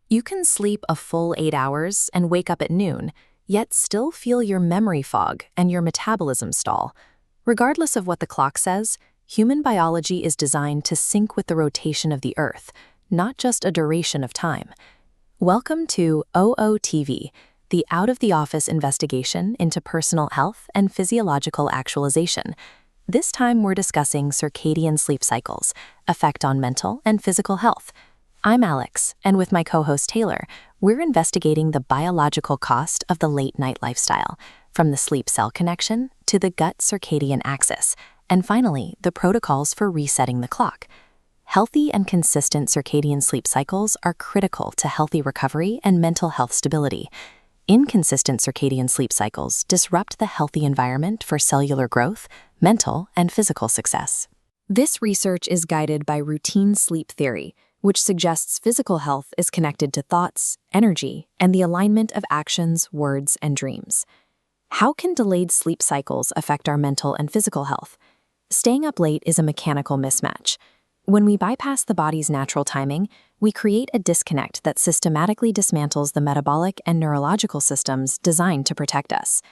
You can sleep a full 8 hours and wake up at noon, yet still feel your memory fog and your metabolism stall. Regardless of what the clock says, human biology is designed to sync with the rotation of the Earth, not just a duration of time. Welcome to OOTV, the out-of-the-office investigation into personal health and physiological actualization. This time we're discussing circadian sleep cycles, effect on mental and physical health. I'm Alex, and with my co-host Taylor, we're investigating the biological cost of the late-night lifestyle, from the sleep-cell connection to the gut circadian axis, and finally, the protocols for resetting the clock. Healthy and consistent circadian sleep cycles are critical to healthy recovery and mental health stability. Inconsistent circadian sleep cycles disrupt the healthy environment for cellular growth, mental, and physical success. This research is guided by routine sleep theory, which suggests physical health is connected to thoughts, energy, and the alignment of actions, words, and dreams. How can delayed sleep cycles affect our mental and physical health? Staying up late is a mechanical mismatch. When we bypass the body's natural timing, we create a disconnect that systematically dismantles the metabolic and neurological systems designed to protect us.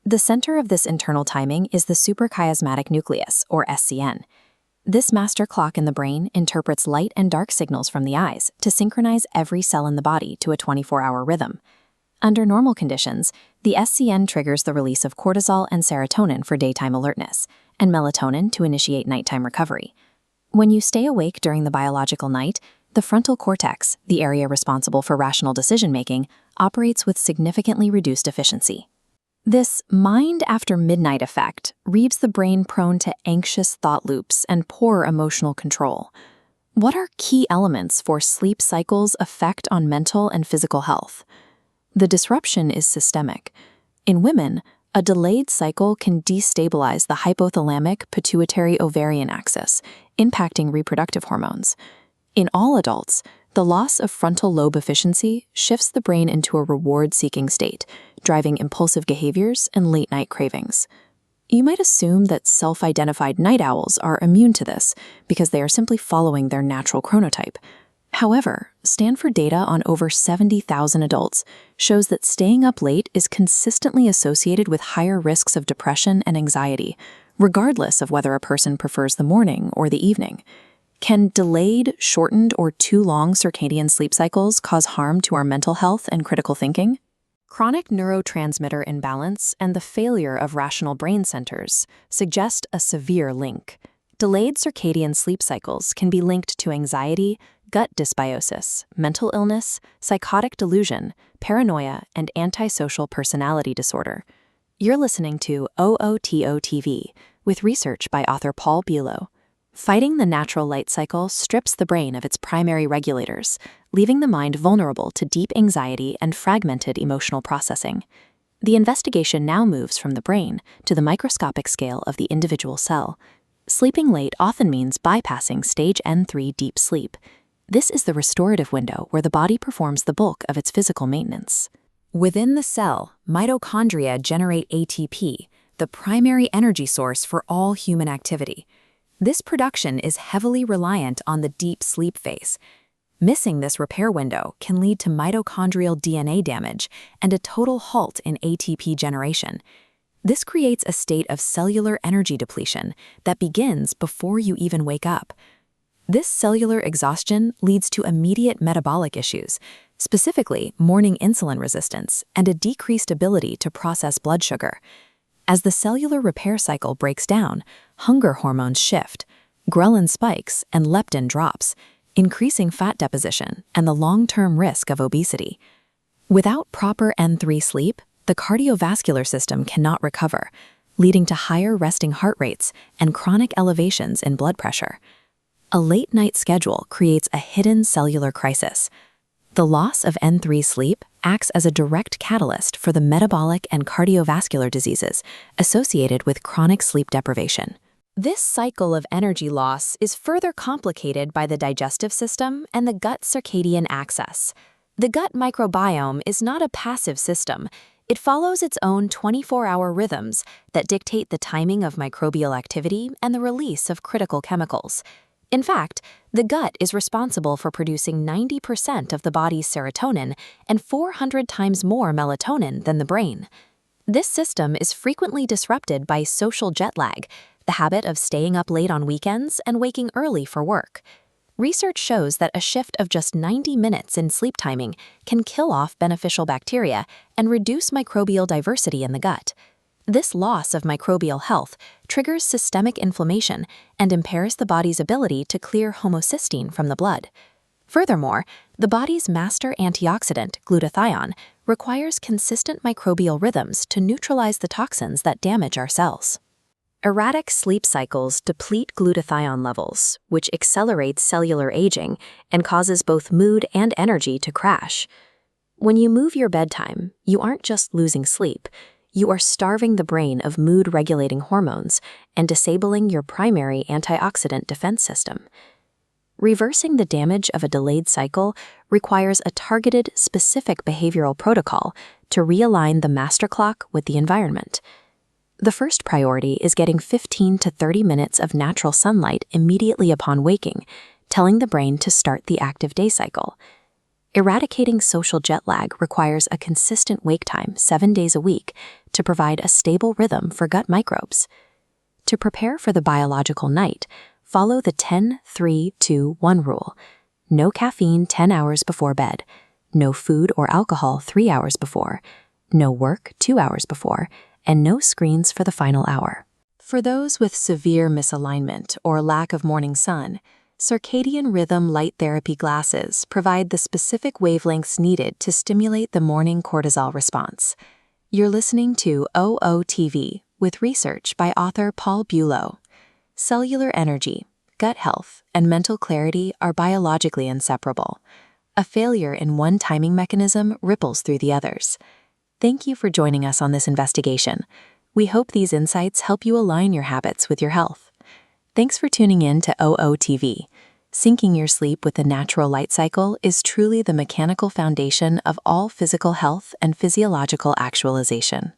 The center of this internal timing is the suprachiasmatic nucleus, or SCN. This master clock in the brain interprets light and dark signals from the eyes to synchronize every cell in the body to a 24-hour rhythm. Under normal conditions, the SCN triggers the release of cortisol and serotonin for daytime alertness, and melatonin to initiate nighttime recovery. When you stay awake during the biological night, the frontal cortex, the area responsible for rational decision-making, operates with significantly reduced efficiency. This mind-after-midnight effect leaves the brain prone to anxious thought loops and poor emotional control. What are key elements for sleep cycles' effect on mental and physical health? The disruption is systemic. In women, a delayed cycle can destabilize the hypothalamic-pituitary-ovarian axis, impacting reproductive hormones. In all adults, the loss of frontal lobe efficiency shifts the brain into a reward-seeking state, driving impulsive behaviors and late-night cravings. You might assume that self-identified night owls are immune to this because they are simply following their natural chronotype. However, Stanford data on over 70,000 adults shows that staying up late is consistently associated with higher risks of depression and anxiety, regardless of whether a person prefers the morning or the evening. Can delayed, shortened, or too long circadian sleep cycles cause harm to our mental health and critical thinking? Chronic neurotransmitter imbalance and the failure of rational brain centers suggest a severe link. Delayed circadian sleep cycles can be linked to anxiety, gut dysbiosis, mental illness, psychotic delusion, paranoia, and antisocial personality disorder. You're listening to OOTOTV with research by author Paul Bulow. Fighting the natural light cycle strips the brain of its primary regulators, leaving the mind vulnerable to deep anxiety and fragmented emotional processing. The investigation now moves from the brain to the microscopic scale of the individual cell. Sleeping late often means bypassing stage N3 deep sleep. This is the restorative window where the body performs the bulk of its physical maintenance. Within the cell, mitochondria generate ATP, the primary energy source for all human activity. This production is heavily reliant on the deep sleep phase. Missing this repair window can lead to mitochondrial DNA damage and a total halt in ATP generation. This creates a state of cellular energy depletion that begins before you even wake up. This cellular exhaustion leads to immediate metabolic issues, specifically morning insulin resistance and a decreased ability to process blood sugar. As the cellular repair cycle breaks down, hunger hormones shift, ghrelin spikes, and leptin drops, increasing fat deposition and the long-term risk of obesity. Without proper N3 sleep, the cardiovascular system cannot recover, leading to higher resting heart rates and chronic elevations in blood pressure. A late-night schedule creates a hidden cellular crisis. The loss of N3 sleep acts as a direct catalyst for the metabolic and cardiovascular diseases associated with chronic sleep deprivation. This cycle of energy loss is further complicated by the digestive system and the gut circadian axis. The gut microbiome is not a passive system. It follows its own 24-hour rhythms that dictate the timing of microbial activity and the release of critical chemicals. In fact, the gut is responsible for producing 90% of the body's serotonin and 400 times more melatonin than the brain. This system is frequently disrupted by social jet lag, the habit of staying up late on weekends and waking early for work. Research shows that a shift of just 90 minutes in sleep timing can kill off beneficial bacteria and reduce microbial diversity in the gut. This loss of microbial health triggers systemic inflammation and impairs the body's ability to clear homocysteine from the blood. Furthermore, the body's master antioxidant, glutathione, requires consistent microbial rhythms to neutralize the toxins that damage our cells. Erratic sleep cycles deplete glutathione levels, which accelerates cellular aging and causes both mood and energy to crash. When you move your bedtime, you aren't just losing sleep, you are starving the brain of mood-regulating hormones and disabling your primary antioxidant defense system. Reversing the damage of a delayed cycle requires a targeted, specific behavioral protocol to realign the master clock with the environment. The first priority is getting 15 to 30 minutes of natural sunlight immediately upon waking, telling the brain to start the active day cycle. Eradicating social jet lag requires a consistent wake time 7 days a week to provide a stable rhythm for gut microbes. To prepare for the biological night, follow the 10-3-2-1 rule. No caffeine 10 hours before bed, no food or alcohol 3 hours before, no work 2 hours before, and no screens for the final hour. For those with severe misalignment or lack of morning sun, circadian rhythm light therapy glasses provide the specific wavelengths needed to stimulate the morning cortisol response. You're listening to OOTV with research by author Paul Bulow. Cellular energy, gut health, and mental clarity are biologically inseparable. A failure in one timing mechanism ripples through the others. Thank you for joining us on this investigation. We hope these insights help you align your habits with your health. Thanks for tuning in to OOTV. Syncing your sleep with the natural light cycle is truly the mechanical foundation of all physical health and physiological actualization.